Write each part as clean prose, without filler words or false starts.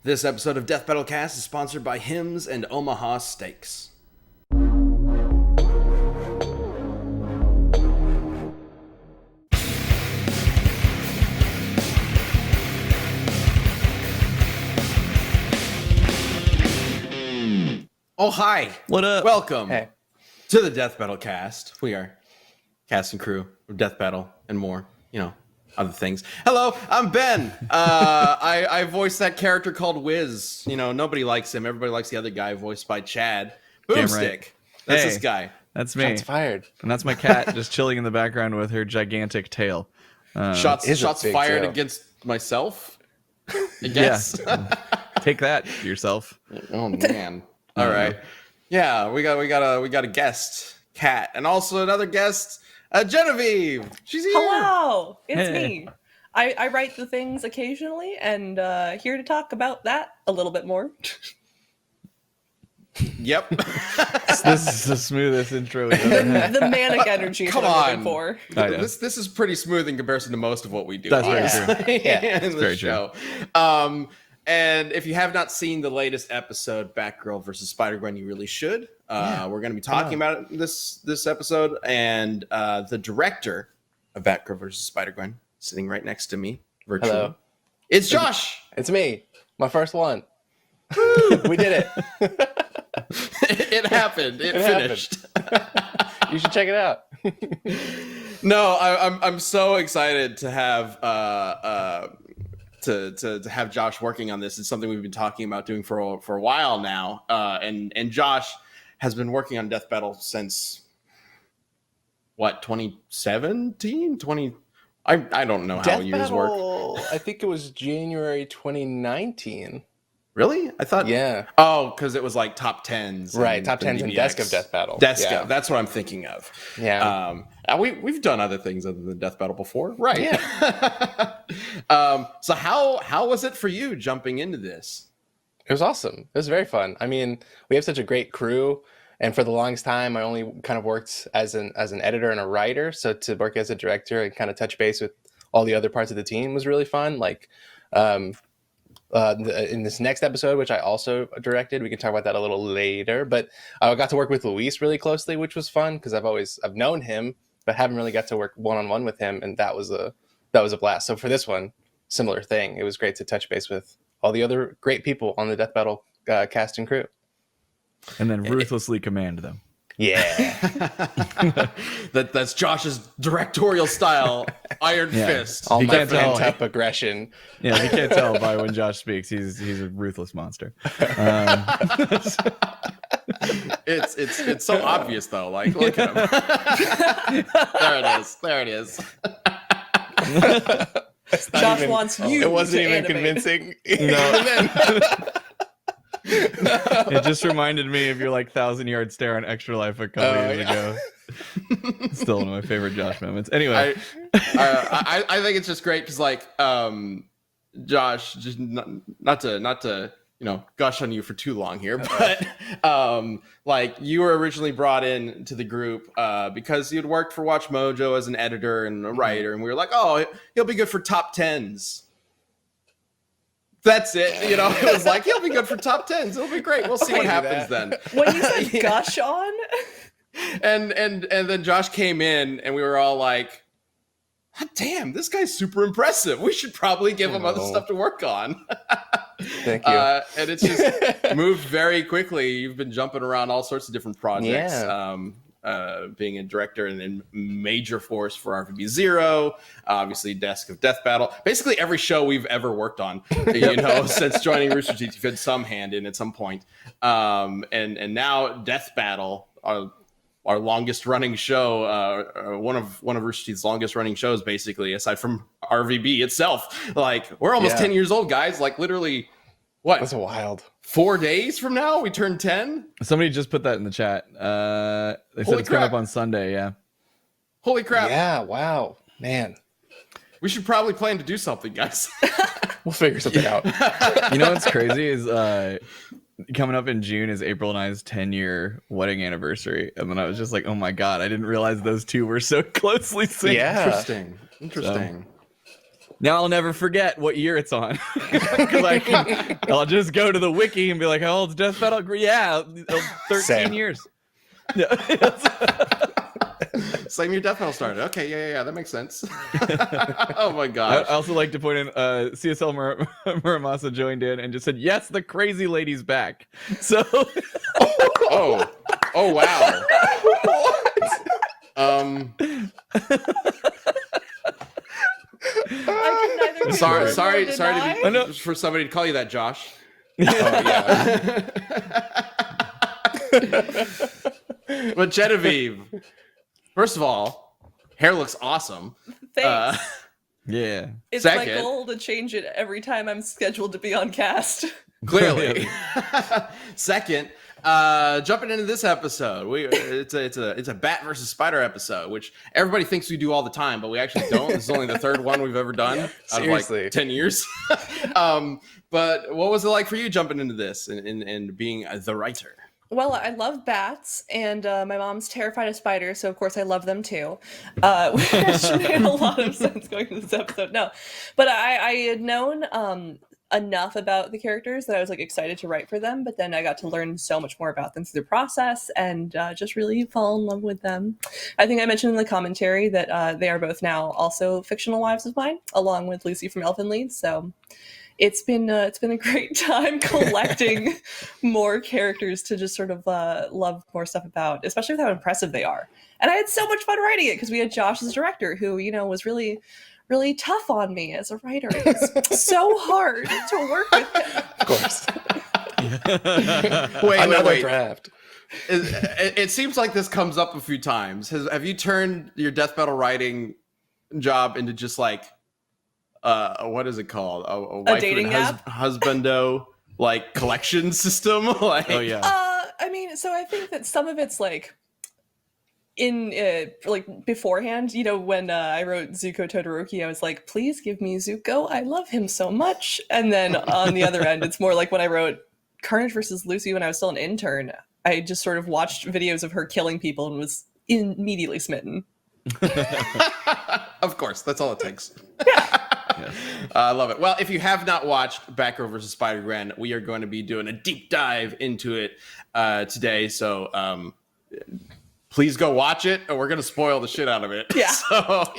This episode of Death Battle Cast is sponsored by Hims and Omaha Steaks. Oh, hi. What up? Welcome Hey. to the Death Battle Cast. We are cast and crew of Death Battle and more, other things. Hello, I'm Ben. I voiced that character called Wiz. Nobody likes him. Everybody likes the other guy voiced by Chad. Boomstick. Right. That's Hey. this guy. That's me. Shots fired. And that's my cat just chilling in the background with her gigantic tail. Shots is a big fired tail. against myself, I guess. Take that yourself. Oh man. All right. Yeah, we got a guest, Kat, and also another guest, Genevieve. She's here. Hello, it's Hey. me. I write the things occasionally, and here to talk about that a little bit more. Yep. This is the smoothest intro we've ever had. The manic energy is Come what I'm on. looking for. I know. This is pretty smooth in comparison to most of what we do. That's very honestly, Yeah, in the very show. And if you have not seen the latest episode, Batgirl versus Spider-Gwen, you really should. We're going to be talking about it this episode, and the director of Batgirl versus Spider-Gwen sitting right next to me virtually. Hello. It's Josh. It's me. My first one. We did it. It happened. It finished. You should check it out. No, I'm so excited to have to have Josh working on this. It's something we've been talking about doing for a while now. And Josh has been working on Death Battle since what, 2017? I don't know how Death years work. Battle, I think it was January 2019. Really? I thought. Yeah. Oh, because it was like top tens. Right, top 10s and Desk of Death Battle. Desk Yeah. of, that's what I'm thinking of. Yeah. We've done other things other than Death Battle before, right? Yeah. So how was it for you jumping into this? It was awesome. It was very fun. I mean, we have such a great crew, and for the longest time, I only kind of worked as an editor and a writer. So to work as a director and kind of touch base with all the other parts of the team was really fun. Like, in this next episode, which I also directed, we can talk about that a little later. But I got to work with Luis really closely, which was fun because I've known him, but haven't really got to work one-on-one with him, and that was a blast. So for this one, similar thing. It was great to touch base with all the other great people on the Death Battle cast and crew. And then ruthlessly command them. Yeah. That's Josh's directorial style, iron Yeah. fist. All You my can't tell. pent-up aggression. Yeah, you can't tell by when Josh speaks. He's a ruthless monster. It's so obvious though. Like, look at him. There it is. Josh wants you. It wasn't to even animate. convincing. It just reminded me of your 1,000-yard stare on Extra Life a couple years ago. Still one of my favorite Josh moments. Anyway, I think it's just great because Josh, just not to gush on you for too long here, but you were originally brought in to the group because you'd worked for Watch Mojo as an editor and a writer, and we were like, oh, he'll be good for top tens. That's it. It was like, he'll be good for top tens. It'll be great. We'll see what happens then. When you said gush on, And then Josh came in and we were all like, "God damn, this guy's super impressive. We should probably give him other stuff to work on." Thank you. And it's just moved very quickly. You've been jumping around all sorts of different projects. Yeah. Being a director and in major force for RVB Zero, obviously Desk of Death Battle, basically every show we've ever worked on, since joining Rooster Teeth, you've had some hand in at some point. And now Death Battle, our longest running show, one of Rooster Teeth's longest running shows, basically, aside from RVB itself. We're almost 10 years old, guys. Literally, what? That's wild. 4 days from now, we turn 10. somebody just put that in the chat. They said Holy it's coming crap. up on Sunday. Yeah. Holy crap. Yeah, wow. Man. We should probably plan to do something, guys. We'll figure something out. You know what's crazy is coming up in June is April and I's 10-year wedding anniversary. And then I was just like, oh my God, I didn't realize those two were so closely synced. Yeah. Interesting. Now I'll never forget what year it's on. Because I'll just go to the wiki and be like, how old's Death Battle? Yeah, 13 Same. years. Yeah. Same year Death Metal started. Okay, yeah, that makes sense. Oh my I gosh. also like to point in, CSL Muramasa joined in and just said, yes, the crazy lady's back. So, Oh wow. I can neither Sorry confirm nor deny. to be, for somebody to call you that, Josh. Oh yeah. But Genevieve, first of all, hair looks awesome. Thanks. yeah. It's my second- goal to change it every time I'm scheduled to be on cast. Clearly. Second, jumping into this episode, it's a Bat versus Spider episode, which everybody thinks we do all the time, but we actually don't. This is only the third one we've ever done out of Seriously. like 10 years. But what was it like for you jumping into this and being the writer? Well, I love bats, and my mom's terrified of spiders, so of course I love them too. Which made a lot of sense going to this episode. No, but I had known enough about the characters that I was like excited to write for them, but then I got to learn so much more about them through the process and just really fall in love with them. I think I mentioned in the commentary that they are both now also fictional wives of mine, along with Lucy from Elfin Leeds. So it's been a great time collecting more characters to just sort of love more stuff about, especially with how impressive they are. And I had so much fun writing it because we had Josh as director, who was really tough on me as a writer. It's so hard to work with him. Of course. Wait. Draft. It seems like this comes up a few times. Have you turned your death metal writing job into just like what is it called? A wife dating and app? husbando like collection system? Like, Oh yeah. I mean, so I think that some of it's like in like beforehand, when I wrote Zuko Todoroki, I was like, please give me Zuko. I love him so much. And then on the other end, it's more like when I wrote Carnage versus Lucy when I was still an intern, I just sort of watched videos of her killing people and was immediately smitten. Of course, that's all it takes. Yes. I love it. Well, if you have not watched Batgirl versus Spider-Gwen, we are going to be doing a deep dive into it today. So please go watch it, or we're going to spoil the shit out of it. Yeah. So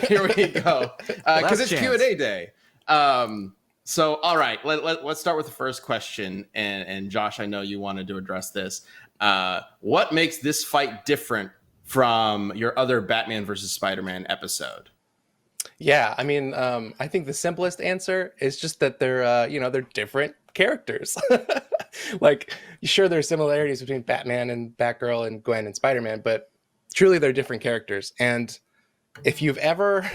here we go. Because it's chance. Q&A day. So, all right, let's start with the first question. And Josh, I know you wanted to address this. What makes this fight different from your other Batman versus Spider-Man episode? Yeah, I mean, I think the simplest answer is just that they're different characters. Like, sure, there's similarities between Batman and Batgirl and Gwen and Spider-Man, but truly they're different characters. And if you've ever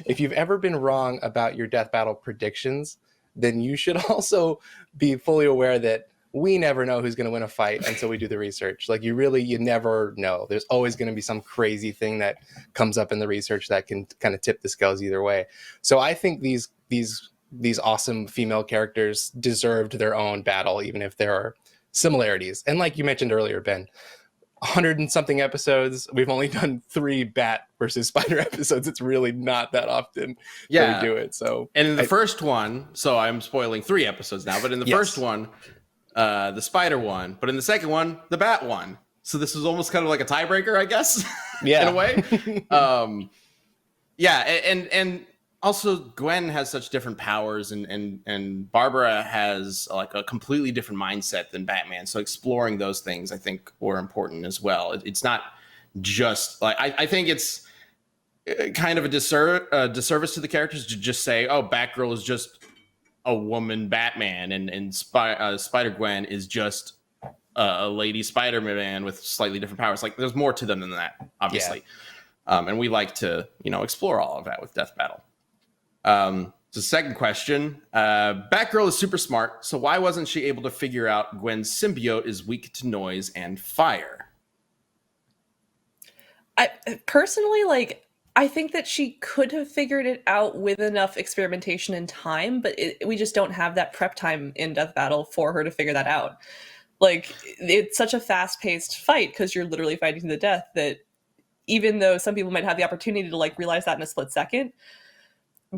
been wrong about your death battle predictions, then you should also be fully aware that we never know who's going to win a fight until we do the research. Like, you never know. There's always going to be some crazy thing that comes up in the research that can kind of tip the scales either way. So I think these awesome female characters deserved their own battle, even if there are similarities. And like you mentioned earlier, Ben, 100 and something episodes, we've only done 3 Bat versus Spider episodes. It's really not that often that we do it. So, and in the first one, so I'm spoiling 3 episodes now, but in the first one, the Spider one, but in the second one, the Bat one. So this was almost kind of like a tiebreaker, I guess. Yeah. In a way. And also Gwen has such different powers, and Barbara has like a completely different mindset than Batman. So exploring those things, I think, were important as well. It's not just like I think it's kind of a disservice to the characters to just say, oh, Batgirl is just a woman Batman, and Spider-Gwen is just a lady Spider-Man with slightly different powers. Like, there's more to them than that, obviously. Yeah. And we like to, explore all of that with Death Battle. So second question, Batgirl is super smart, so why wasn't she able to figure out Gwen's symbiote is weak to noise and fire? I personally, I think that she could have figured it out with enough experimentation and time, but we just don't have that prep time in Death Battle for her to figure that out. Like, it's such a fast-paced fight because you're literally fighting to the death that even though some people might have the opportunity to realize that in a split second,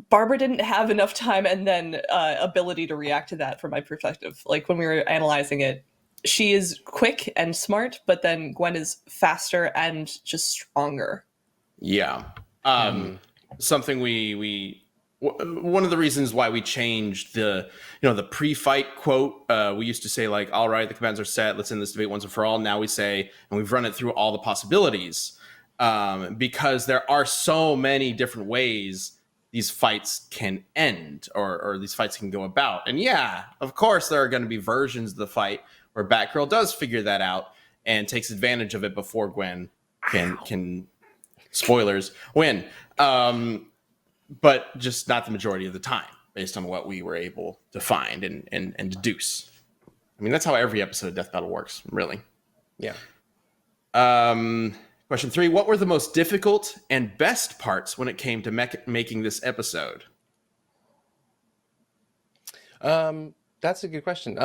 Barbara didn't have enough time and then ability to react to that from my perspective. Like when we were analyzing it, she is quick and smart, but then Gwen is faster and just stronger. Yeah. Something one of the reasons why we changed the pre-fight quote, we used to say like, all right, the commands are set, let's end this debate once and for all. Now we say, and we've run it through all the possibilities, because there are so many different ways these fights can end, or these fights can go about. And yeah, of course, there are going to be versions of the fight where Batgirl does figure that out and takes advantage of it before Gwen can spoilers, win. But just not the majority of the time, based on what we were able to find and deduce. I mean, that's how every episode of Death Battle works, really. Yeah. Question 3, what were the most difficult and best parts when it came to making this episode? That's a good question.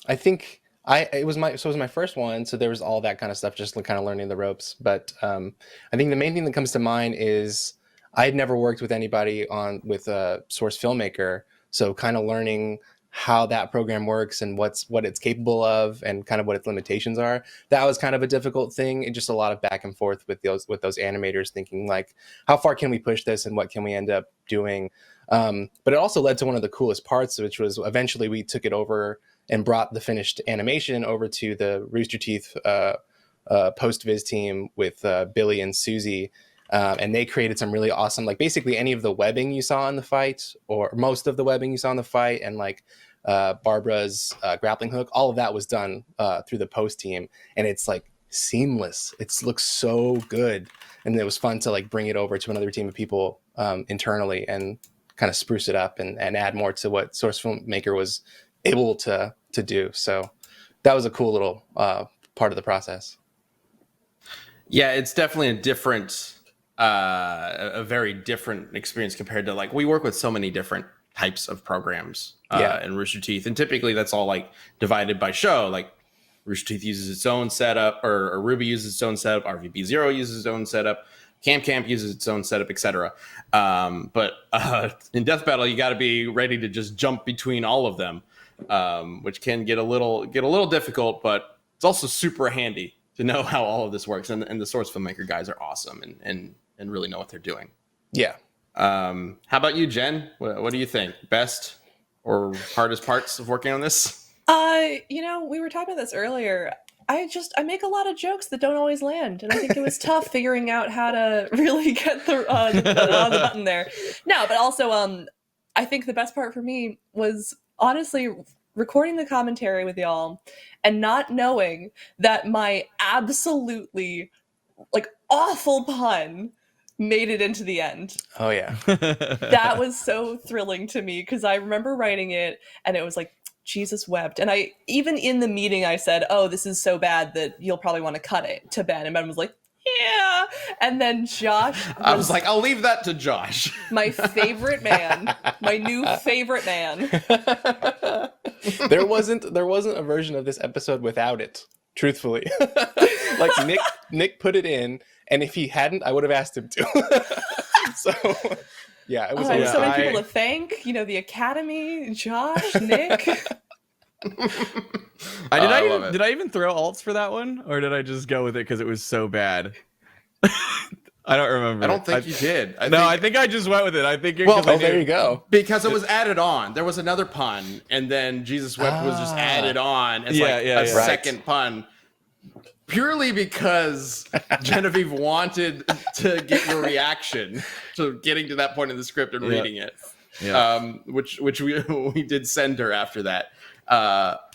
I think it was my first one, so there was all that kind of stuff, just kind of learning the ropes. But I think the main thing that comes to mind is I had never worked with anybody with a Source Filmmaker, so kind of learning how that program works and what it's capable of and kind of what its limitations are. That was kind of a difficult thing, and just a lot of back and forth with those animators, thinking like, how far can we push this and what can we end up doing? But it also led to one of the coolest parts, which was eventually we took it over and brought the finished animation over to the Rooster Teeth post-viz team with Billy and Susie. And they created some really awesome, like basically any of the webbing you saw in the fight, or most of the webbing you saw in the fight, and like Barbara's grappling hook, all of that was done through the post team. And it's like seamless. It looks so good. And it was fun to like bring it over to another team of people internally and kind of spruce it up and add more to what Source Filmmaker was able to do. So that was a cool little part of the process. Yeah, it's definitely a very different experience compared to, like, we work with so many different types of programs in Rooster Teeth, and typically that's all like divided by show. Like Rooster Teeth uses its own setup, or Ruby uses its own setup, RVB Zero uses its own setup, Camp uses its own setup, etc. But in Death Battle, you got to be ready to just jump between all of them, which can get a little difficult, but it's also super handy to know how all of this works. And the Source Filmmaker guys are awesome and really know what they're doing. Yeah. How about you, Jen? What do you think? Best or hardest parts of working on this? We were talking about this earlier. I make a lot of jokes that don't always land, and I think it was tough figuring out how to really get the on the button there. No, but also I think the best part for me was honestly recording the commentary with y'all and not knowing that my absolutely like awful pun made it into the end. Oh yeah. That was so thrilling to me, because I remember writing it and it was like, Jesus wept. And I, even in the meeting, I said, oh, this is so bad that you'll probably want to cut it to Ben. And Ben was like, yeah. And then Josh I was like, I'll leave that to Josh. My favorite man, my new favorite man. There wasn't a version of this episode without it, truthfully. Like Nick put it in, and if he hadn't, I would have asked him to. So yeah, it was. I have so many people to thank. The Academy, Josh, Nick. Did I even throw alts for that one, or did I just go with it because it was so bad? I don't remember. I don't think you did. I think I just went with it. I think. There you go. Because it was added on. There was another pun, and then Jesus Wept was just added on as a second pun. Purely because Genevieve wanted to get your reaction to getting to that point in the script and reading it, which we did send her after that.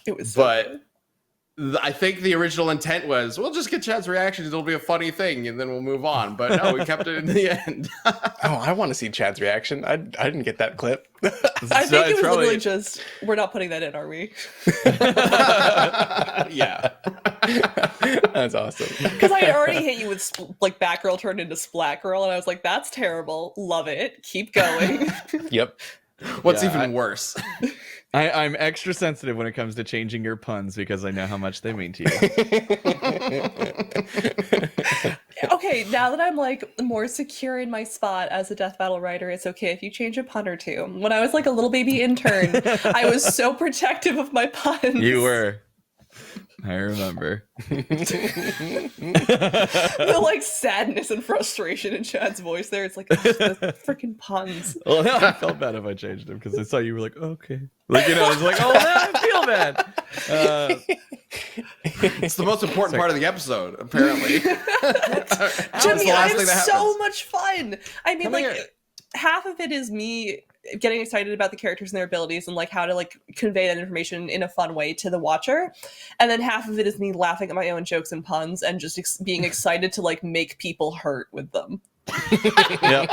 It was, I think the original intent was, we'll just get Chad's reactions. It'll be a funny thing, and then we'll move on. But no, we kept it in the end. Oh, I want to see Chad's reaction. I didn't get that clip. I think it was literally just, we're not putting that in, are we? Yeah. That's awesome. Because I already hit you with Batgirl turned into Splat Girl, and I was like, that's terrible. Love it. Keep going. Yep. What's even worse? I'm extra sensitive when it comes to changing your puns because I know how much they mean to you. Okay, okay, now that I'm like more secure in my spot as a death battle writer, it's okay if you change a pun or two. When I was like a little baby intern, I was so protective of my puns. You were. I remember. The like sadness and frustration in Chad's voice there. It's like, oh, the freaking puns. Well, no, I felt bad if I changed them because I saw you were like, okay. Like, you know, I was like, oh, now I feel bad. It's the most important part of the episode, apparently. Jimmy, I have so much fun. I mean, Come like, here. half of it is me getting excited about the characters and their abilities and like how to like convey that information in a fun way to the watcher, and then half of it is me laughing at my own jokes and puns and just being excited to like make people hurt with them. Yep.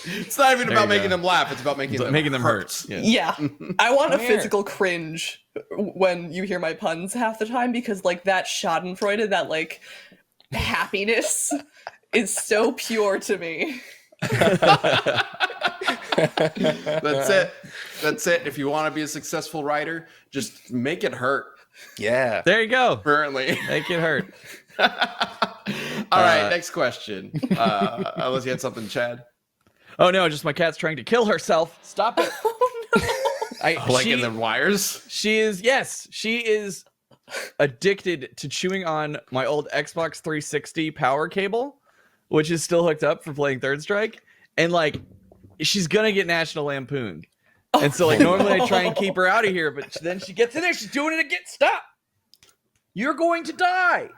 It's not even There about you making go. them laugh. It's about making them hurt. Yeah. Yeah, I want a Come here. physical cringe when you hear my puns half the time, because like that Schadenfreude, that like happiness is so pure to me. That's it. That's it. If you want to be a successful writer, just make it hurt. Yeah. There you go. Apparently. Make it hurt. All right. Next question. Unless you had something, Chad. Oh no, just my cat's trying to kill herself. Stop it. Oh no. Like in the wires. She is addicted to chewing on my old Xbox 360 power cable, which is still hooked up for playing Third Strike, and like she's gonna get National Lampooned. And so like normally I try and keep her out of here, but then she gets in there, she's doing it again. Stop. You're going to die.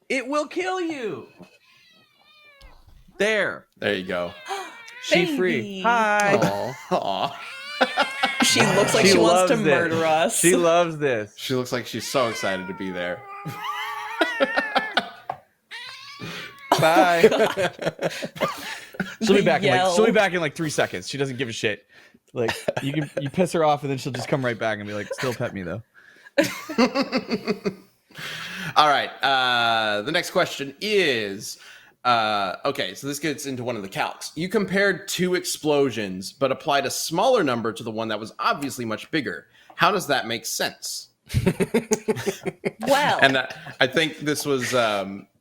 It will kill you. There you go. She free. Baby. Hi. Aw. She looks like She she wants to loves it. murder us. She loves this. She looks like she's so excited to be there. Bye. She'll be The back. yell. She'll be back in like 3 seconds. She doesn't give a shit. Like you piss her off, and then she'll just come right back and be like, "Still pet me though." All right. The next question is, okay, so this gets into one of the calcs. You compared two explosions, but applied a smaller number to the one that was obviously much bigger. How does that make sense? Well, And I think this was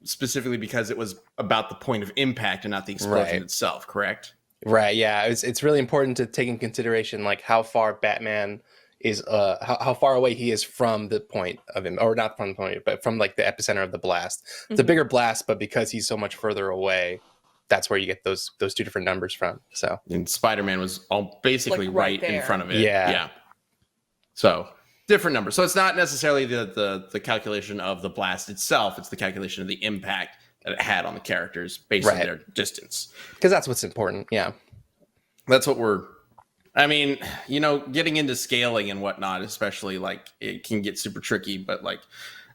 specifically because it was about the point of impact and not the explosion Right. itself, correct? Right. Yeah. It's really important to take in consideration like how far Batman is, how far away he is from the point of him, or not from the point, but from like the epicenter of the blast. It's a bigger blast, but because he's so much further away, that's where you get those two different numbers from. So And Spider-Man was basically Like, right right in there. front of it. Yeah. So different numbers. So it's not necessarily the calculation of the blast itself. It's the calculation of the impact that it had on the characters based on Right. their distance. because that's what's important. Yeah. That's what I mean, you know, getting into scaling and whatnot, especially like it can get super tricky, but like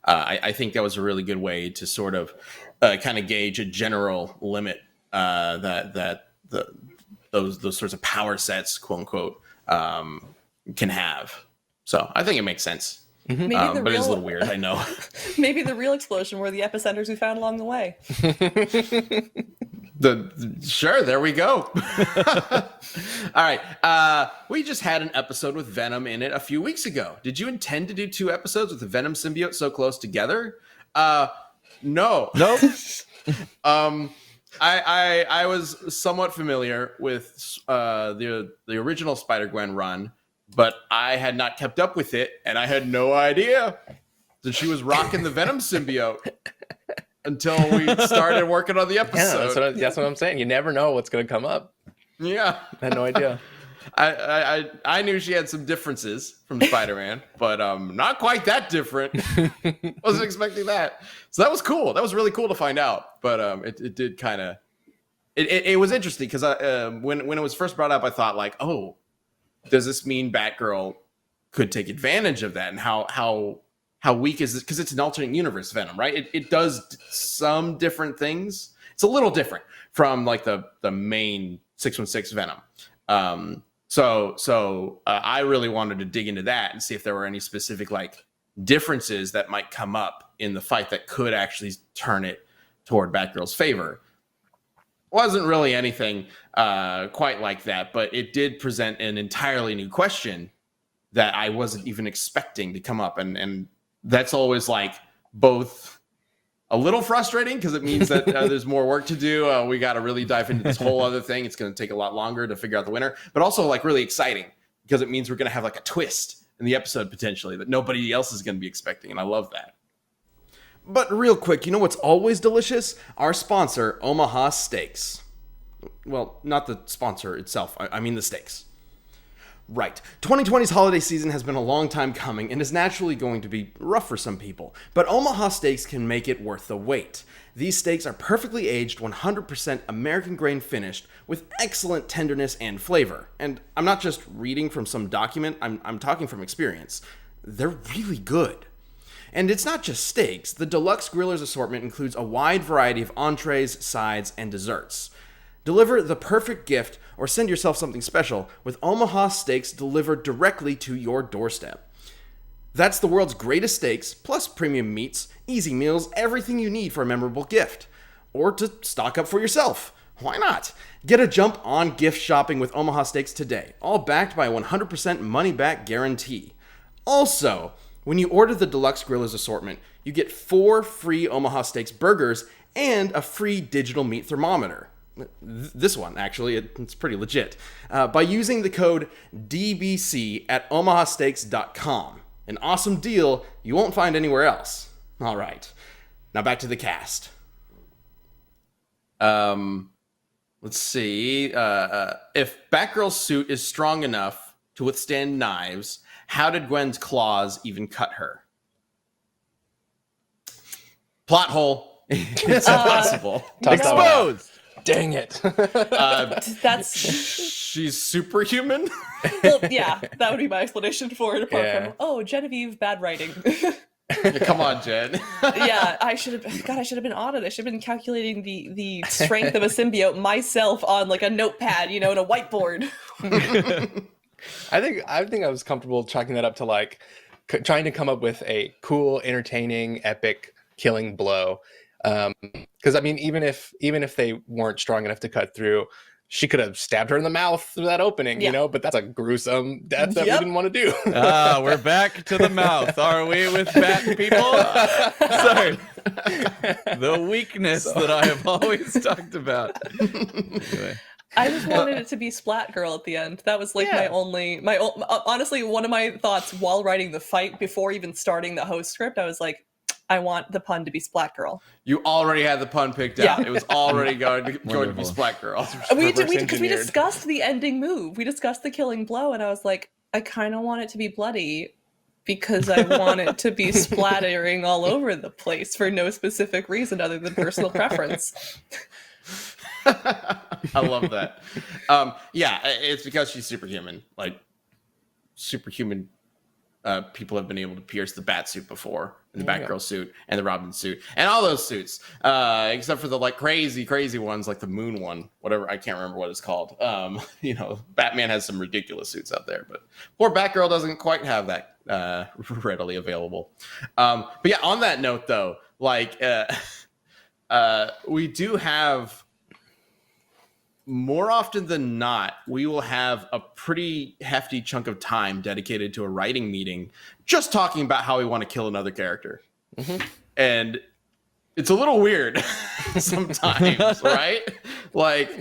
I think that was a really good way to sort of kind of gauge a general limit that those sorts of power sets, quote unquote, can have. So I think it makes sense. maybe But it's a little weird, I know. maybe the real explosion were the epicenters we found along the way. Sure, there we go. All right. We just had an episode with Venom in it a few weeks ago. Did you intend to do 2 episodes with the Venom symbiote so close together? No. Nope. I was somewhat familiar with the original Spider-Gwen run, but I had not kept up with it, and I had no idea that she was rocking the Venom symbiote until we started working on the Yeah. episode. That's what I'm saying. You never know what's going to come up. Yeah. I had no idea. I knew she had some differences from Spider-Man, but not quite that different. Wasn't expecting that. So that was cool. That was really cool to find out. But it did kind of it was interesting because when it was first brought up, I thought like, oh, does this mean Batgirl could take advantage of that, and how weak is this? Because it's an alternate universe Venom, right? It does some different things. It's a little different from like the main 616 Venom. So I really wanted to dig into that and see if there were any specific like differences that might come up in the fight that could actually turn it toward Batgirl's favor. Wasn't really anything quite like that, but it did present an entirely new question that I wasn't even expecting to come up, and that's always like both a little frustrating because it means that there's more work to do. We got to really dive into this whole other thing. It's going to take a lot longer to figure out the winner, but also like really exciting because it means we're going to have like a twist in the episode potentially that nobody else is going to be expecting. And I love that. But real quick, you know what's always delicious? Our sponsor, Omaha Steaks. Well, not the sponsor itself. I mean the steaks. Right. 2020's holiday season has been a long time coming and is naturally going to be rough for some people, but Omaha Steaks can make it worth the wait. These steaks are perfectly aged, 100% American grain finished, with excellent tenderness and flavor. And I'm not just reading from some document, I'm talking from experience. They're really good. And it's not just steaks. The Deluxe Grillers assortment includes a wide variety of entrees, sides, and desserts. Deliver the perfect gift or send yourself something special with Omaha Steaks delivered directly to your doorstep. That's the world's greatest steaks, plus premium meats, easy meals, everything you need for a memorable gift. Or to stock up for yourself. Why not? Get a jump on gift shopping with Omaha Steaks today, all backed by a 100% money-back guarantee. Also, when you order the Deluxe Grillers assortment, you get 4 free Omaha Steaks burgers and a free digital meat thermometer. This one, actually, it's pretty legit. By using the code DBC at omahasteaks.com. An awesome deal you won't find anywhere else. All right. Now back to the cast. Let's see. If Batgirl's suit is strong enough to withstand knives, how did Gwens Claws even cut her? Plot hole. It's impossible. Exposed. Dang it. That's She's superhuman. well, yeah, that would be my explanation for it. Apart from, oh, Genevieve, bad writing. Come on, Jen. Yeah, I should have been on it. I should have been calculating the strength of a symbiote myself on like a notepad, in a whiteboard. I think I was comfortable chalking that up to like trying to come up with a cool, entertaining, epic killing blow. Because I mean, even if they weren't strong enough to cut through, she could have stabbed her in the mouth through that opening, but that's a gruesome death that we didn't want to do. We're back to the mouth. Are we with bat people? Sorry. The weakness that I have always talked about. Anyway. I just wanted it to be Splat Girl at the end. That was like honestly, one of my thoughts while writing the fight before even starting the host script. I was like, I want the pun to be Splat Girl. You already had the pun picked out. It was already going to be Splat Girl. We discussed the ending move. We discussed the killing blow, and I was like, I kind of want it to be bloody because I want it to be splattering all over the place for no specific reason other than personal preference. I love that. It's because she's superhuman. Like superhuman people have been able to pierce the bat suit before, and the Batgirl suit, and the Robin suit, and all those suits, except for the like crazy ones, like the Moon one, whatever, I can't remember what it's called. Batman has some ridiculous suits out there, but poor Batgirl doesn't quite have that readily available. But yeah, on that note though, like we do have, more often than not, we will have a pretty hefty chunk of time dedicated to a writing meeting just talking about how we want to kill another character. Mm-hmm. And it's a little weird sometimes, right? Like,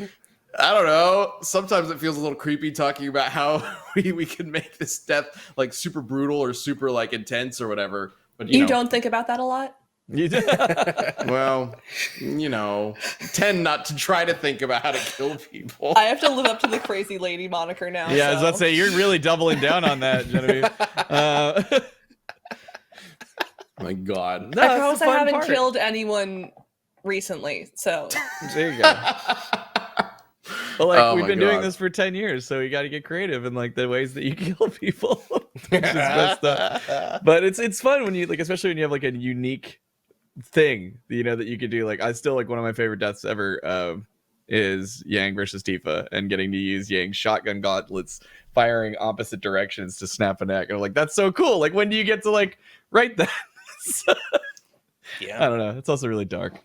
I don't know. Sometimes it feels a little creepy talking about how we can make this death like super brutal or super like intense or whatever. But you don't think about that a lot? Well, tend not to try to think about how to kill people. I have to live up to the crazy lady moniker now. Yeah, I was about to say, you're really doubling down on that, Genevieve. My God. No, I promise I haven't killed anyone recently, so. There you go. But we've been doing this for 10 years, so you got to get creative in like the ways that you kill people. Which is messed up. But it's fun when you especially when you have like a unique thing that you could do. Like I still like one of my favorite deaths ever is Yang versus Tifa, and getting to use Yang's shotgun gauntlets firing opposite directions to snap a neck, and I'm like, that's so cool. Like, when do you get to like write that? I don't know, it's also really dark.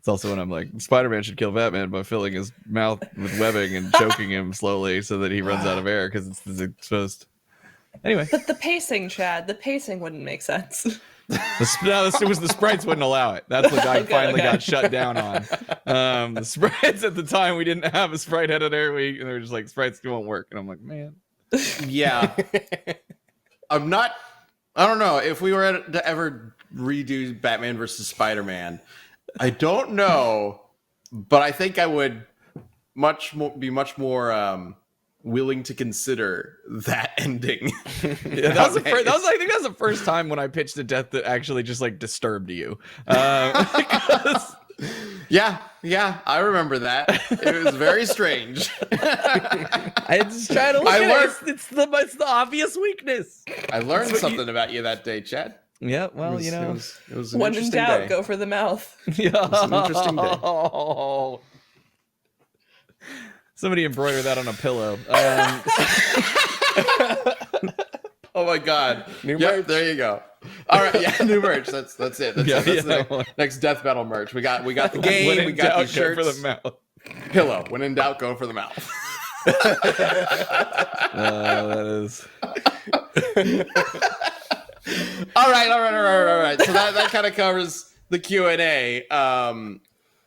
It's also when I'm like, Spider-Man should kill Batman by filling his mouth with webbing and choking him slowly so that he runs out of air because it's exposed. Anyway, but the pacing, Chad, wouldn't make sense. It was the sprites wouldn't allow it. That's what I finally got shut down on. The sprites at the time, we didn't have a sprite editor. And they were just like, sprites won't work. And I'm like, man. Yeah. I don't know if we were to ever redo Batman versus Spider-Man. I don't know, but I think I would be much more willing to consider that ending. Yeah, I think that's the first time when I pitched a death that actually just like disturbed you. Yeah, I remember that. It was very strange. I just try to look at it. It's the obvious weakness. I learned something about you that day, Chad. Yeah, well, it was an When in interesting doubt, day. go for the mouth. Yeah, It was an interesting day. Somebody embroider that on a pillow. Oh my God! New Yep, merch. there you go. All right, yeah, new merch. That's it. That's the next death battle merch. We got the game. When in We got doubt, the go shirts. for the mouth. Pillow. When in doubt, go for the mouth. That is. All right. So that kind of covers the Q&A.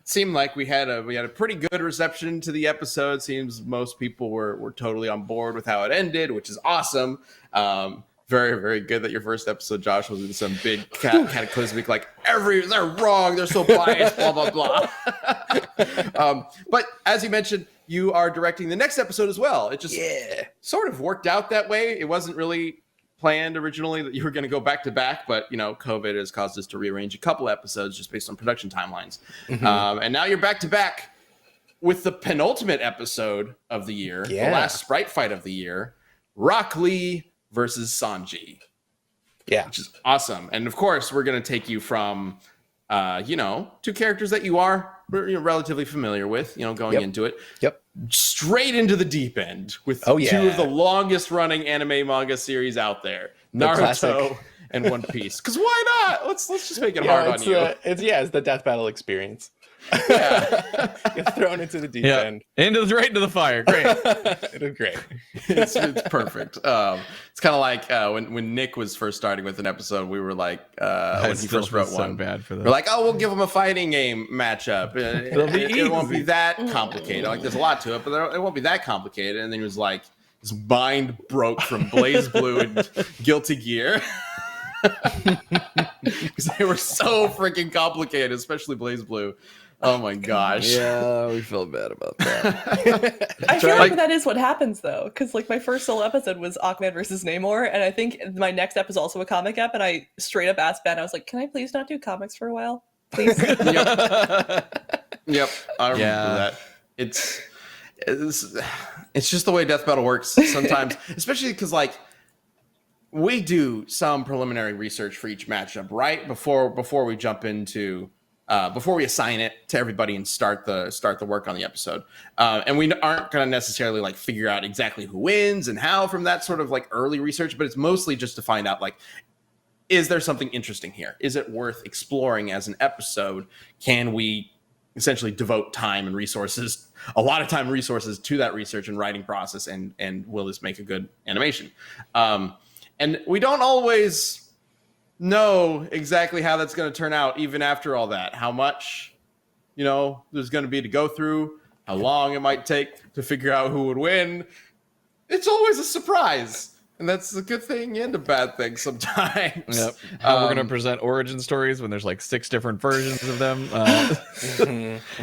Seemed like we had a pretty good reception to the episode. Seems most people were totally on board with how it ended, which is awesome. Very, very good that your first episode, Josh, was in some big cataclysmic, like they're wrong, they're so biased, blah blah blah. But as you mentioned, you are directing the next episode as well. It just sort of worked out that way. It wasn't really planned originally that you were going to go back to back, but COVID has caused us to rearrange a couple episodes just based on production timelines. And now you're back to back with the penultimate episode of the year, the last sprite fight of the year, Rock Lee versus Sanji. Yeah, which is awesome. And of course, we're going to take you from two characters that you are relatively familiar with, going into it. Yep. Straight into the deep end with two of the longest running anime manga series out there, Naruto and One Piece. Because why not? Let's just make it hard on you. It's the death battle experience. Yeah. Get thrown into the deep end. Right into the fire. Great. It was great. It's perfect. It's kind of like when Nick was first starting with an episode, we were like, when he first wrote one, bad for we're like, oh, we'll give him a fighting game matchup. It won't be that complicated. Like, there's a lot to it, but it won't be that complicated. And then he was like, his mind broke from Blaze Blue and Guilty Gear. Because they were so freaking complicated, especially Blaze Blue. Oh my gosh. Yeah, we felt bad about that. I feel like that is what happens though, because like my first solo episode was Aquaman versus Namor, and I think my next ep is also a comic ep, and I straight up asked Ben, I was like, "Can I please not do comics for a while, please?" Yep. I remember that. It's just the way death battle works sometimes, especially because like we do some preliminary research for each matchup right before we jump into. Before we assign it to everybody and start the work on the episode, and we aren't going to necessarily like figure out exactly who wins and how from that sort of like early research, but it's mostly just to find out like, is there something interesting here? Is it worth exploring as an episode? Can we essentially devote time and resources, a lot of time and resources to that research and writing process, and will this make a good animation? And we don't always know exactly how that's going to turn out, even after all that. How much, there's going to be to go through, how long it might take to figure out who would win. It's always a surprise. And that's a good thing and a bad thing sometimes. Yep. How we're going to present origin stories when there's like 6 different versions of them.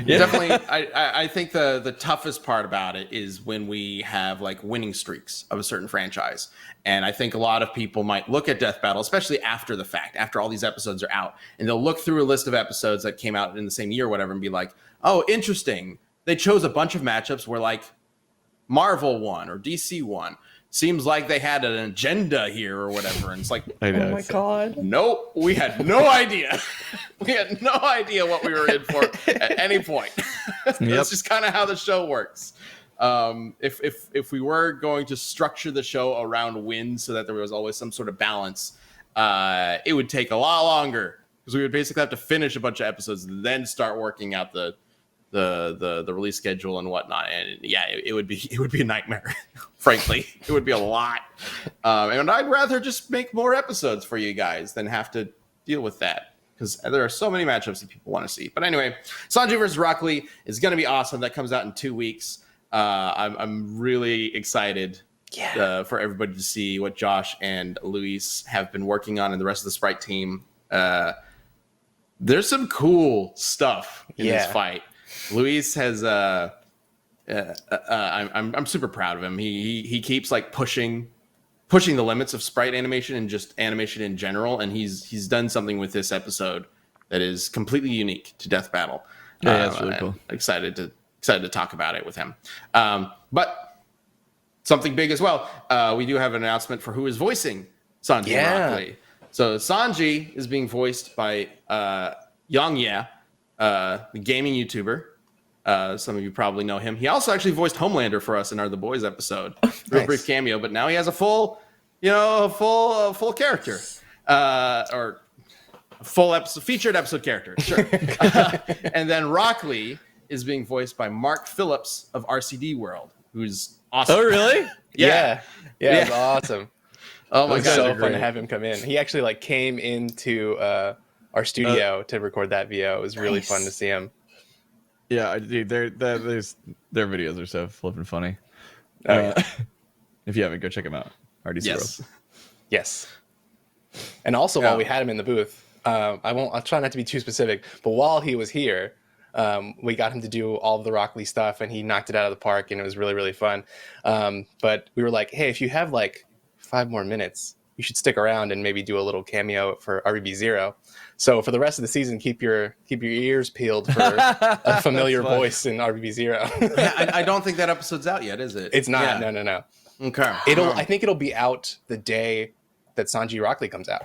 Definitely, I think the toughest part about it is when we have like winning streaks of a certain franchise. And I think a lot of people might look at Death Battle, especially after the fact, after all these episodes are out, and they'll look through a list of episodes that came out in the same year or whatever and be like, oh, interesting. They chose a bunch of matchups where like Marvel won or DC won. Seems like they had an agenda here or whatever. And it's like, oh my God. Nope, we had no idea. We had no idea what we were in for at any point. That's just kind of how the show works. If we were going to structure the show around wins so that there was always some sort of balance, it would take a lot longer because we would basically have to finish a bunch of episodes and then start working out the release schedule and whatnot. And yeah, it would be a nightmare. Frankly, it would be a lot. And I'd rather just make more episodes for you guys than have to deal with that because there are so many matchups that people want to see. But anyway, Sanji versus Rock Lee is going to be awesome. That comes out in 2 weeks. I'm really excited for everybody to see what Josh and Luis have been working on and the rest of the Sprite team. There's some cool stuff in this fight. Luis has I'm super proud of him. He keeps like pushing the limits of sprite animation and just animation in general, and he's done something with this episode that is completely unique to Death Battle. Yeah, that's really cool. Excited to talk about it with him. But something big as well. We do have an announcement for who is voicing Sanji Rock Lee. So Sanji is being voiced by Yang Ye, the gaming YouTuber. Some of you probably know him. He also actually voiced Homelander for us in our The Boys episode. Real brief cameo, but now he has a full character, or a full episode, featured episode character. Sure. And then Rock Lee is being voiced by Mark Phillips of RCD World, who's awesome. Oh, really? Yeah, it's awesome. Oh my God, god, so fun to have him come in. He actually like came into our studio to record that VO. It was really fun to see him. Yeah, dude, their videos are so flippin' funny. If you haven't, go check them out. RDC World. Yes. And also, while we had him in the booth, I'll try not to be too specific, but while he was here, we got him to do all of the Rock Lee stuff, and he knocked it out of the park, and it was really, really fun. But we were like, hey, if you have like 5 more minutes, you should stick around and maybe do a little cameo for RBB Zero. So for the rest of the season, keep your ears peeled for a familiar voice in RBB Zero. I don't think that episode's out yet, is it? It's not. Yeah. No. Okay. I think it'll be out the day that Sanji Rock Lee comes out.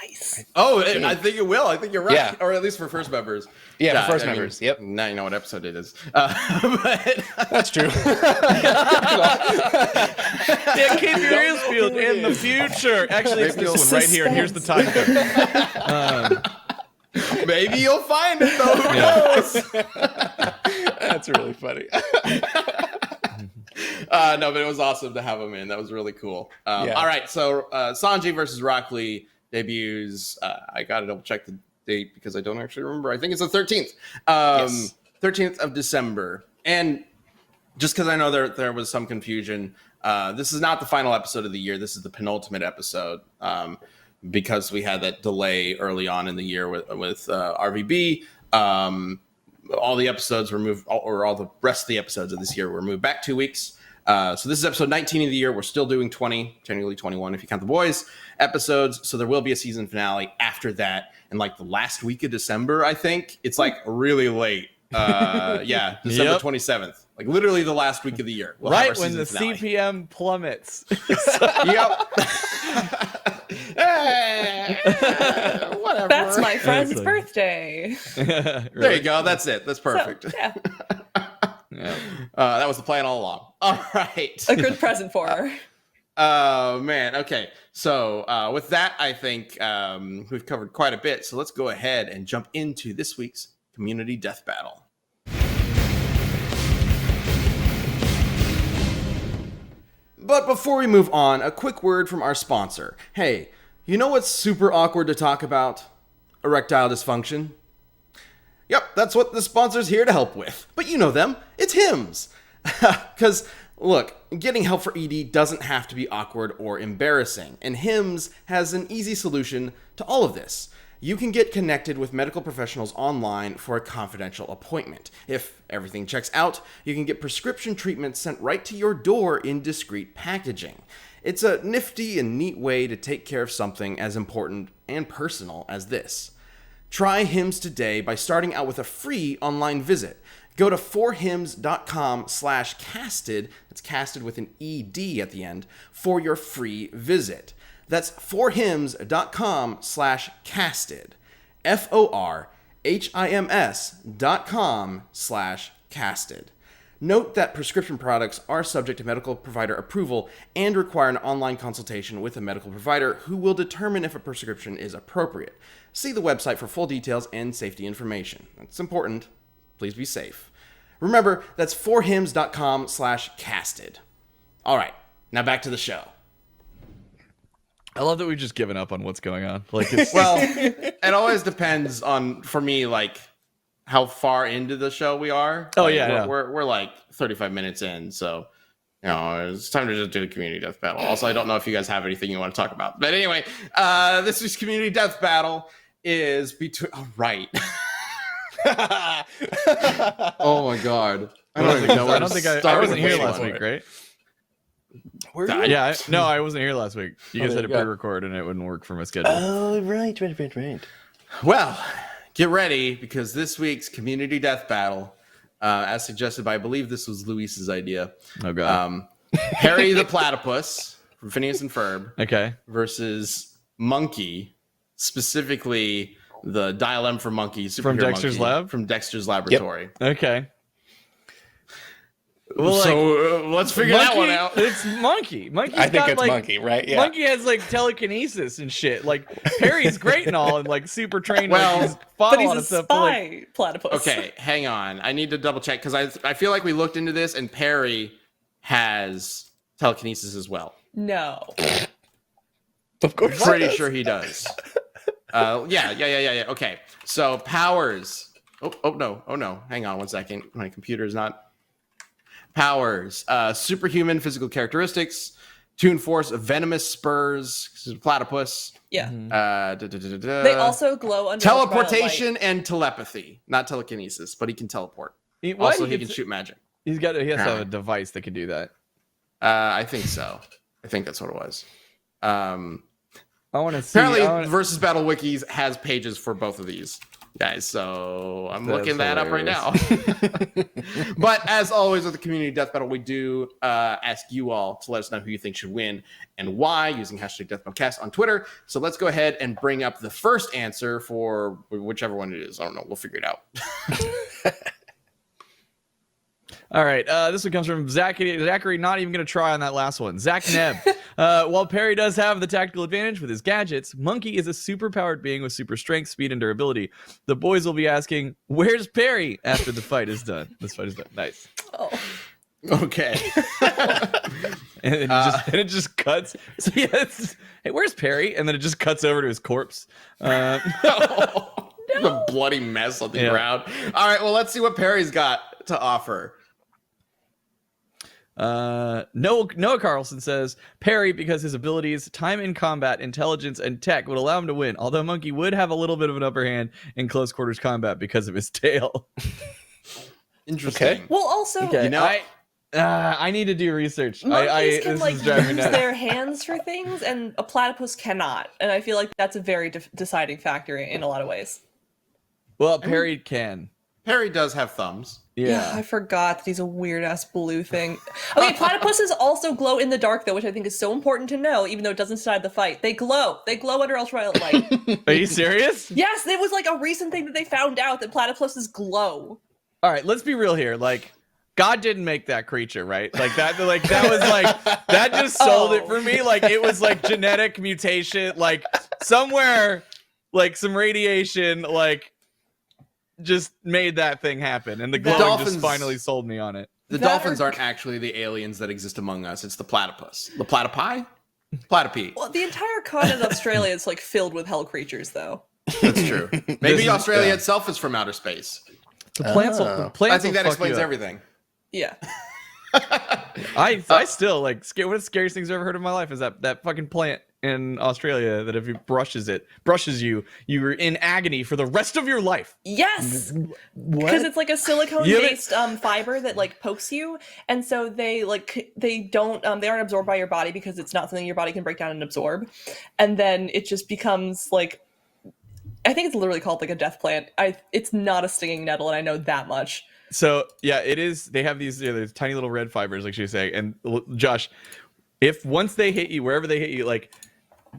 Nice. Oh, I think it will. I think you're right. Yeah. Or at least for first members. Yeah, for first members. Yep. Now you know what episode it is. But that's true. Yeah, keep your ears peeled in the future. Actually, it's this one right here. Here's the time code. Maybe you'll find it though. Who knows? That's really funny. No, but it was awesome to have him in. That was really cool. All right, so Sanji versus Rock Lee debuts. I got to double check the date because I don't actually remember. I think it's the 13th. 13th of December. And just because I know there was some confusion, this is not the final episode of the year. This is the penultimate episode because we had that delay early on in the year with RVB. All the episodes were moved, or all the rest of the episodes of this year were moved back 2 weeks. So this is episode 19 of the year. We're still doing 20, technically 21 if you count the boys episodes. So there will be a season finale after that in like the last week of December, I think. It's like really late. December 27th. Like literally the last week of the year. We'll right when the finale. CPM plummets. Whatever. That's my friend's birthday. Really? There you go. That's it. That's perfect. So, yeah. That was the plan all along. All right. A good present for her. Oh, man. Okay. So with that, I think we've covered quite a bit. So let's go ahead and jump into this week's Community Death Battle. But before we move on, a quick word from our sponsor. Hey, you know what's super awkward to talk about? Erectile dysfunction. Yep, that's what the sponsor's here to help with. But you know them. It's Hims. Because, look, getting help for ED doesn't have to be awkward or embarrassing. And Hims has an easy solution to all of this. You can get connected with medical professionals online for a confidential appointment. If everything checks out, you can get prescription treatments sent right to your door in discreet packaging. It's a nifty and neat way to take care of something as important and personal as this. Try Hims today by starting out with a free online visit. Go to forhims.com/casted, that's casted with an ED at the end, for your free visit. That's forhims.com/casted. forhims.com/casted. Note that prescription products are subject to medical provider approval and require an online consultation with a medical provider who will determine if a prescription is appropriate. See the website for full details and safety information. That's important. Please be safe. Remember, that's forhims.com/casted. All right, now back to the show. I love that we've just given up on what's going on. Like, it's Well, it always depends on, for me, like how far into the show we are. Oh, Like, yeah, I know. we're like 35 minutes in, so it's time to just do the community death battle. Also, I don't know if you guys have anything you want to talk about, but anyway, this week's community death battle is between. Oh, right. Oh my god. I don't even know where I don't to think I start wasn't with here this last one. week, right? Were you? Yeah, I wasn't here last week. You guys Oh, had to yeah. pre-record and it wouldn't work for my schedule. Oh, right. Well, get ready because this week's community death battle, as suggested by, I believe this was Luis's idea, Oh god. Harry the Platypus from Phineas and Ferb Okay. versus Monkey, specifically the Dial M for Monkey From superhero Dexter's monkey Lab? from Dexter's Laboratory. Okay. Well, So let's figure that one out. It's Monkey. Monkey's I think got, it's like, Monkey, right? Yeah. Monkey has like telekinesis and shit. Like Harry's great and all, and like super trained. Well, like, he's But fought he's lot a of stuff, but, like, spy platypus. Okay, hang on. I need to double check because I feel like we looked into this and Perry has telekinesis as well. No. Of course. Pretty sure he does. Yeah. Okay, so powers. Oh no. Hang on one second. My computer is not. Powers. Superhuman physical characteristics. Toon force. Venomous spurs. Platypus. Yeah. They They also glow under ultraviolet light. teleportation and telepathy. Not telekinesis, but he can teleport. what? Also, he can shoot magic. He has to have a Apparently. device that can do that. I think so. I think that's what it was. I want to see. Apparently, Versus Battle Wikis has pages for both of these guys, so I'm That's looking that up right now. But as always with the community death battle, we do ask you all to let us know who you think should win and why using hashtag DeathBoutCast on Twitter. So let's go ahead and bring up the first answer for whichever one it is. I don't know. We'll figure it out. All right, this one comes from Zachary. Not even going to try on that last one. Zach Neb. While Perry does have the tactical advantage with his gadgets, Monkey is a super-powered being with super strength, speed, and durability. The boys will be asking, "Where's Perry?" after the fight is done. This fight is done. Nice. Oh. Okay. And it just cuts. So yeah, hey, where's Perry? And then it just cuts over to his corpse. The bloody mess on the ground. All right, well, let's see what Perry's got to offer. Noah Carlson says Perry, because his abilities, time in combat, intelligence, and tech would allow him to win, although Monkey would have a little bit of an upper hand in close quarters combat because of his tail. Interesting. Okay. Well, also, Okay, You know, I need to do research. monkeys can this like is driving me use nuts. their hands for things, and a platypus cannot. And I feel like that's a very deciding factor in a lot of ways. Well, Perry can. Perry does have thumbs. Yeah. I forgot that he's a weird ass blue thing. Okay, platypuses also glow in the dark though, which I think is so important to know, even though it doesn't decide the fight. They glow. They glow under ultraviolet light. Are you serious? Yes, it was like a recent thing that they found out that platypuses glow. All right, let's be real here. Like, God didn't make that creature, right? That was like that just sold it for me. Like, it was like genetic mutation, like somewhere, like some radiation, like just made that thing happen, and the glowing dolphins- just finally sold me on it. The That dolphins or- aren't actually the aliens that exist among us. It's the platypus. The platypi? Platypi. Well, the entire continent of Australia is like filled with hell creatures, though. That's true. This Maybe is- Australia yeah. itself is from outer space. The plants, Oh. plants I think will that fuck you explains up. everything. Yeah. I still like one of the scariest things I've ever heard in my life is that fucking plant in Australia that if it brushes you, you're in agony for the rest of your life. Yes, What? because it's like a silicone-based fiber that like pokes you, and so they aren't absorbed by your body because it's not something your body can break down and absorb, and then it just becomes like, I think it's literally called like a death plant. It's not a stinging nettle, and I know that much. So yeah, it is. They have these there's tiny little red fibers, like she was saying. And Josh, if once they hit you, wherever they hit you, like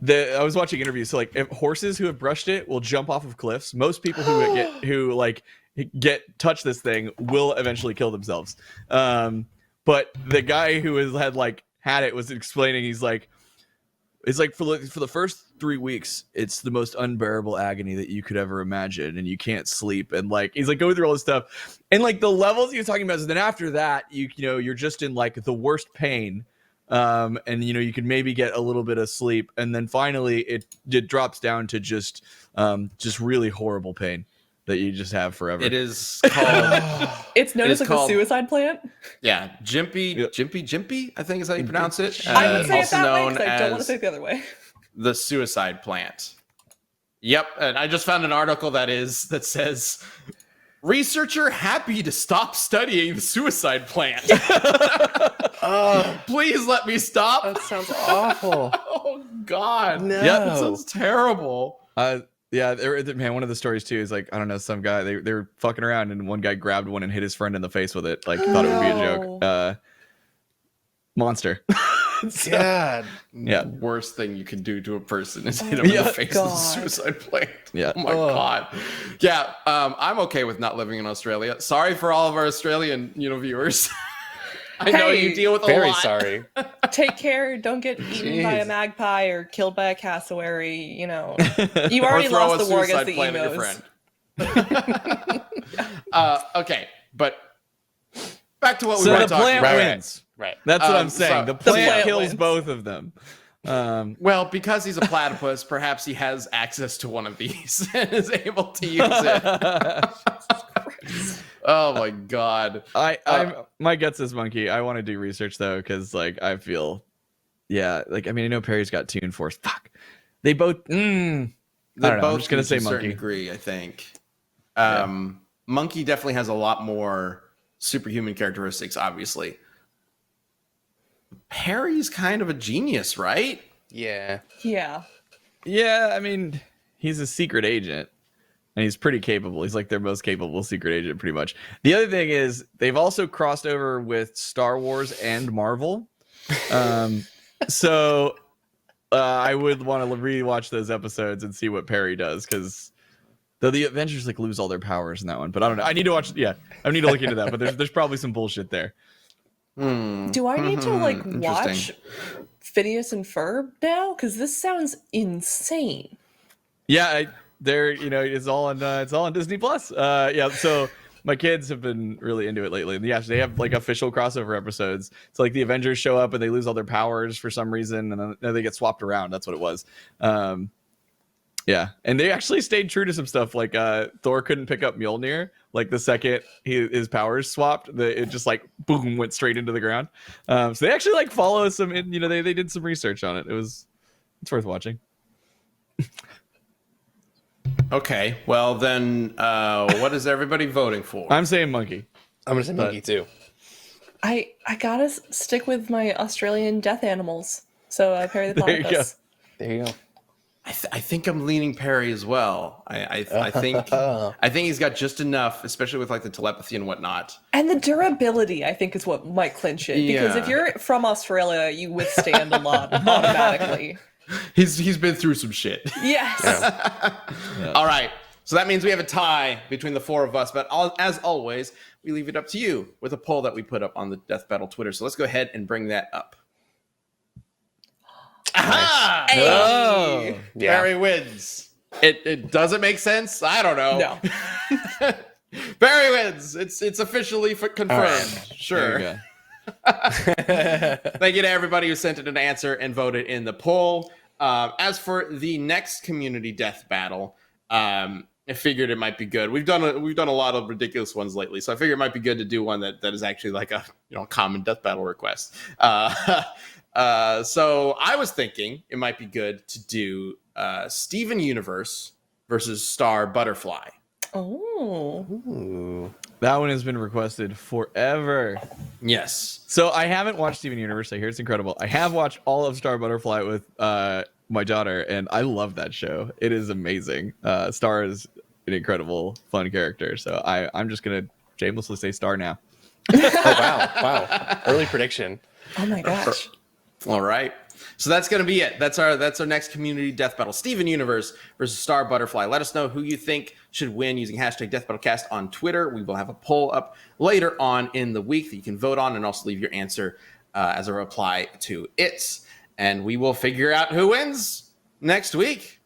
I was watching interviews. So like, if horses who have brushed it will jump off of cliffs. Most people who touch this thing will eventually kill themselves. But the guy who had it was explaining. He's like, it's like for the first 3 weeks, it's the most unbearable agony that you could ever imagine, and you can't sleep, and like he's like going through all this stuff, and like the levels he was talking about. So then after that, you're just in like the worst pain, and you could maybe get a little bit of sleep, and then finally it drops down to just really horrible pain that you just have forever. It is called. It's known as like called- the suicide plant. Yeah, Jimpy, Yep. Jimpy, I think is how you pronounce it. I would say it Also that way known because I don't want to as say it the other way. the suicide plant. Yep, and I just found an article that says researcher happy to stop studying the suicide plant. Please let me stop. That sounds awful. Oh God, No. that sounds terrible. Yeah, man. One of the stories too is like, I don't know, some guy they were fucking around and one guy grabbed one and hit his friend in the face with it. Like thought it would be a joke. Monster. God. Yeah. Worst thing you can do to a person is hit him in the face with a God. suicide plant. Yeah. Oh my God. Yeah. I'm okay with not living in Australia. Sorry for all of our Australian, viewers. I know Hey, you deal with a Very lot. sorry. Take care. Don't get eaten by a Jeez. magpie or killed by a cassowary. You Or already throw lost a the war suicide against the plan at your emos. friend. Okay, but back to what we So were the talking plant about. wins. Right. That's what I'm So- saying. The The plant plant kills wins. both of them. Well, because he's a platypus, perhaps he has access to one of these and is able to use it. Oh my God. I'm my gut says monkey. I want to do research though, because like I feel, I know Perry's got Toon Force. Fuck, they both. They I don't know, I'm both just gonna to say a certain monkey. degree, I think. Monkey definitely has a lot more superhuman characteristics, obviously. Perry's kind of a genius, right? Yeah. Yeah. Yeah, I mean, he's a secret agent, and he's pretty capable. He's like their most capable secret agent, pretty much. The other thing is they've also crossed over with Star Wars and Marvel, so I would want to rewatch those episodes and see what Perry does, because though the Avengers like lose all their powers in that one, but I don't know. I need to watch. Yeah, I need to look into that, but there's probably some bullshit there. Do I need to like Interesting. watch Phineas and Ferb now? Because this sounds insane. Yeah, it's all on Disney Plus. Yeah, so my kids have been really into it lately. And yes, they have like official crossover episodes. So like the Avengers show up and they lose all their powers for some reason, and then they get swapped around. That's what it was. Yeah, and they actually stayed true to some stuff. Like Thor couldn't pick up Mjolnir. Like the second his powers swapped, it just like boom went straight into the ground. So they actually like follow some. They did some research on it. It's worth watching. Okay, well then, what is everybody voting for? I'm saying monkey. I'm gonna say monkey too. I gotta stick with my Australian death animals. So Perry the There you Platypus. There you go. I think I'm leaning Perry as well. I think he's got just enough, especially with like the telepathy and whatnot. And the durability, I think, is what might clinch it. Because if Yeah. you're from Australia, you withstand a lot automatically. He's been through some shit. Yes. All right, so that means we have a tie between the four of us. But as always, we leave it up to you with a poll that we put up on the Death Battle Twitter. So let's go ahead and bring that up. Aha! Hey. Oh. Yeah. Barry wins. It doesn't make sense. I don't know. No. Barry wins. It's officially confirmed. right. Sure. There you go. Thank you to everybody who sent in an answer and voted in the poll. As for the next community death battle, I figured it might be good. We've done a lot of ridiculous ones lately, so I figured it might be good to do one that is actually like a common death battle request. So I was thinking it might be good to do Steven Universe versus Star Butterfly. Oh. Ooh. That one has been requested forever. Yes. So I haven't watched Steven Universe. I hear it's incredible. I have watched all of Star Butterfly with my daughter, and I love that show. It is amazing. Star is an incredible, fun character. So I'm just gonna shamelessly say Star now. Oh wow. Early prediction. Oh my gosh. All right. So that's going to be it. That's our next community death battle. Steven Universe versus Star Butterfly. Let us know who you think should win using hashtag DeathBattleCast on Twitter. We will have a poll up later on in the week that you can vote on and also leave your answer as a reply to it. And we will figure out who wins next week,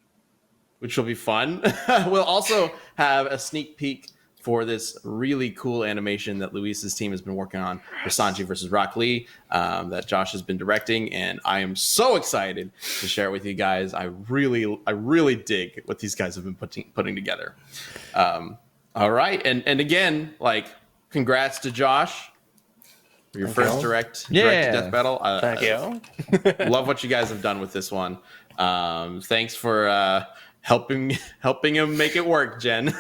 which will be fun. We'll also have a sneak peek for this really cool animation that Luis's team has been working on for Sanji versus Rock Lee, that Josh has been directing, and I am so excited to share it with you guys. I really dig what these guys have been putting together. All right, and again, like, congrats to Josh for your first direct Death Battle. Thank you. Love what you guys have done with this one. Thanks for helping him make it work, Jen.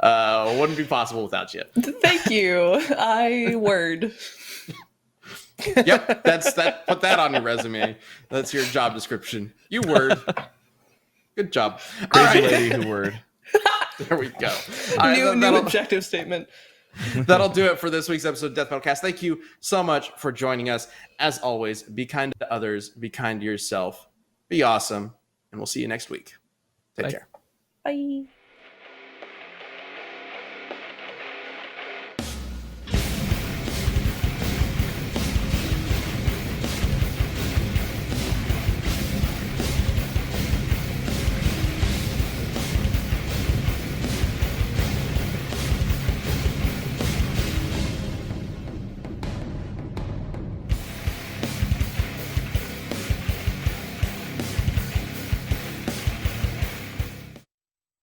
Wouldn't be possible without you. Thank you. Word. Yep, put that on your resume. That's your job description. You word. Good job. Crazy lady who word. There we go. New objective statement. That'll do it for this week's episode of Death Battle Cast. Thank you so much for joining us. As always, be kind to others, be kind to yourself, be awesome, and we'll see you next week. Take care. Bye.